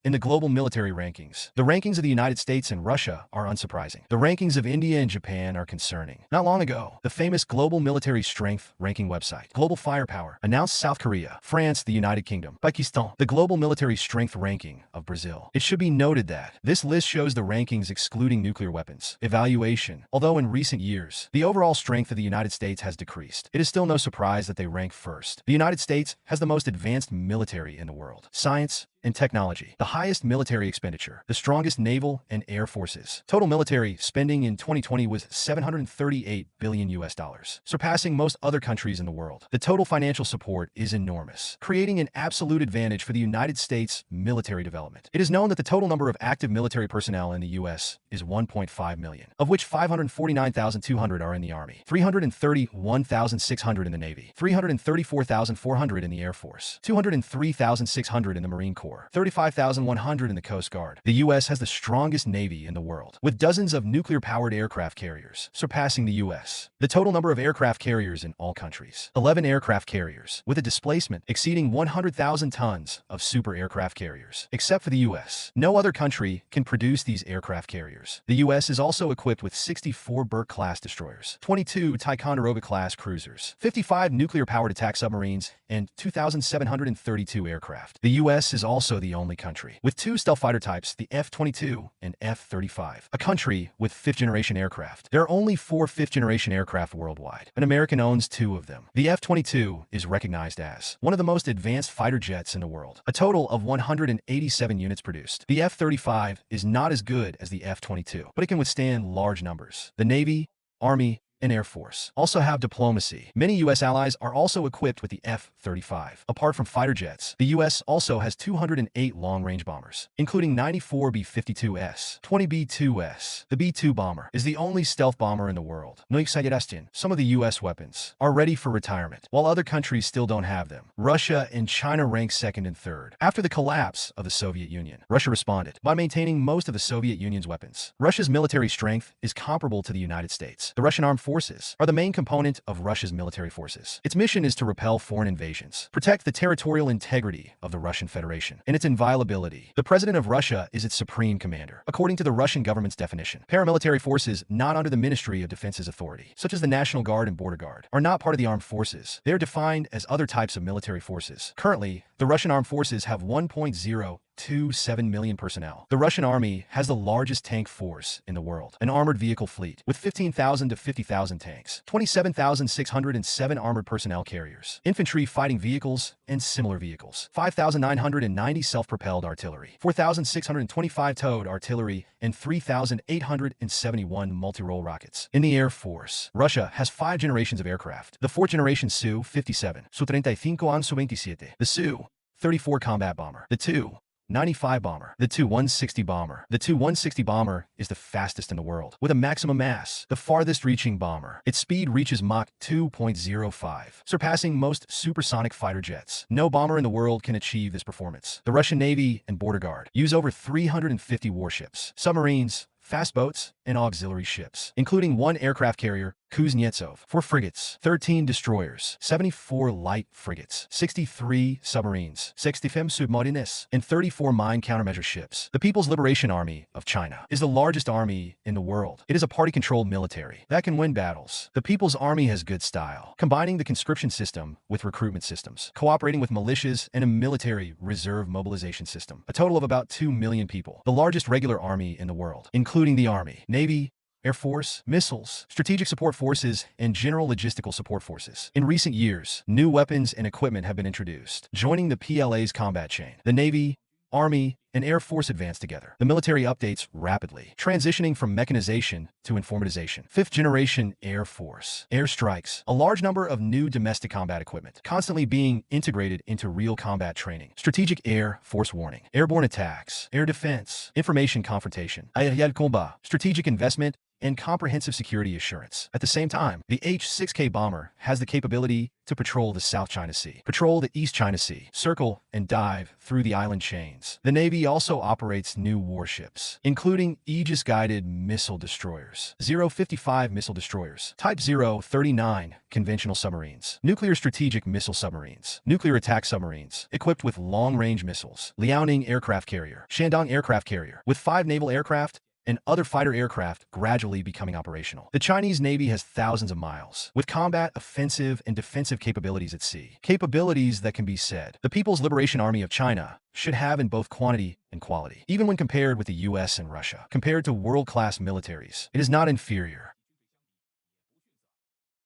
In the global military rankings, the rankings of the United States and Russia are unsurprising. The rankings of India and Japan are concerning. Not long ago, the famous Global Military Strength ranking website, Global Firepower, announced South Korea, France, the United Kingdom, Pakistan, the Global Military Strength ranking of Brazil. It should be noted that this list shows the rankings excluding nuclear weapons evaluation. Although in recent years, the overall strength of the United States has decreased, it is still no surprise that they rank first. The United States has the most advanced military in the world. Science and technology, the highest military expenditure, the strongest naval and air forces. Total military spending in 2020 was $738 billion US, surpassing most other countries in the world. The total financial support is enormous, creating an absolute advantage for the United States military development. It is known that the total number of active military personnel in the US is 1.5 million, of which 549,200 are in the Army, 331,600 in the Navy, 334,400 in the Air Force, 203,600 in the Marine Corps, 35,100 in the Coast Guard. The U.S. has the strongest Navy in the world, with dozens of nuclear-powered aircraft carriers, surpassing the U.S. The total number of aircraft carriers in all countries, 11 aircraft carriers, with a displacement exceeding 100,000 tons of super aircraft carriers. Except for the U.S., no other country can produce these aircraft carriers. The U.S. is also equipped with 64 Burke-class destroyers, 22 Ticonderoga-class cruisers, 55 nuclear-powered attack submarines, and 2,732 aircraft. The U.S. is also the only country with two stealth fighter types, the F-22 and F-35. A country with fifth-generation aircraft. There are only 4 fifth-generation aircraft worldwide. An American owns 2 of them. The F-22 is recognized as one of the most advanced fighter jets in the world. A total of 187 units produced. The F-35 is not as good as the F-22, but it can withstand large numbers. The Navy, Army, and Air Force also have diplomacy. Many U.S. allies are also equipped with the F-35. Apart from fighter jets, the U.S. also has 208 long-range bombers, including 94 B-52S, 20 B-2S. The B-2 bomber is the only stealth bomber in the world. Some of the U.S. weapons are ready for retirement, while other countries still don't have them. Russia and China rank second and third. After the collapse of the Soviet Union, Russia responded by maintaining most of the Soviet Union's weapons. Russia's military strength is comparable to the United States. The Russian Armed Forces are the main component of Russia's military forces. Its mission is to repel foreign invasions, protect the territorial integrity of the Russian Federation, and its inviolability. The president of Russia is its supreme commander, according to the Russian government's definition. Paramilitary forces not under the Ministry of Defense's authority, such as the National Guard and Border Guard, are not part of the armed forces. They are defined as other types of military forces. Currently, the Russian armed forces have 1.027 million personnel. The Russian army has the largest tank force in the world, an armored vehicle fleet with 15,000 to 50,000 tanks, 27,607 armored personnel carriers, infantry fighting vehicles and similar vehicles, 5,990 self-propelled artillery, 4,625 towed artillery, and 3,871 multi-role rockets. In the Air Force, Russia has 5 generations of aircraft. The 4th generation Su-57, Su-35 and Su-27, the Su-34 combat bomber, the Tu-95 bomber, the Tu-160 bomber. The Tu-160 bomber is the fastest in the world, with a maximum mass, the farthest reaching bomber. Its speed reaches Mach 2.05, surpassing most supersonic fighter jets. No bomber in the world can achieve this performance. The Russian Navy and Border Guard use over 350 warships, submarines, fast boats, and auxiliary ships, including 1 aircraft carrier, Kuznetsov, 4 frigates, 13 destroyers, 74 light frigates, 63 submarines, 65 submarines, and 34 mine countermeasure ships. The People's Liberation Army of China is the largest army in the world. It is a party-controlled military that can win battles. The People's Army has good style, combining the conscription system with recruitment systems, cooperating with militias and a military reserve mobilization system. A total of about 2 million people, the largest regular army in the world, including the Army, Navy, Air Force, missiles, strategic support forces, and general logistical support forces. In recent years, new weapons and equipment have been introduced, joining the PLA's combat chain. The Navy, Army, and Air Force advance together. The military updates rapidly, transitioning from mechanization to informatization. 5th generation Air Force. Airstrikes. A large number of new domestic combat equipment, constantly being integrated into real combat training. Strategic Air Force warning. Airborne attacks. Air defense. Information confrontation. Aériel combat. Strategic investment and comprehensive security assurance. At the same time, the H-6K bomber has the capability to patrol the South China Sea, patrol the East China Sea, circle and dive through the island chains. The Navy also operates new warships, including Aegis-guided missile destroyers, 055 missile destroyers, Type 039 conventional submarines, nuclear strategic missile submarines, nuclear attack submarines, equipped with long-range missiles, Liaoning aircraft carrier, Shandong aircraft carrier, with 5 naval aircraft and other fighter aircraft gradually becoming operational. The Chinese Navy has thousands of miles, with combat, offensive, and defensive capabilities at sea. Capabilities that can be said the People's Liberation Army of China should have in both quantity and quality. Even when compared with the US and Russia, compared to world-class militaries, it is not inferior.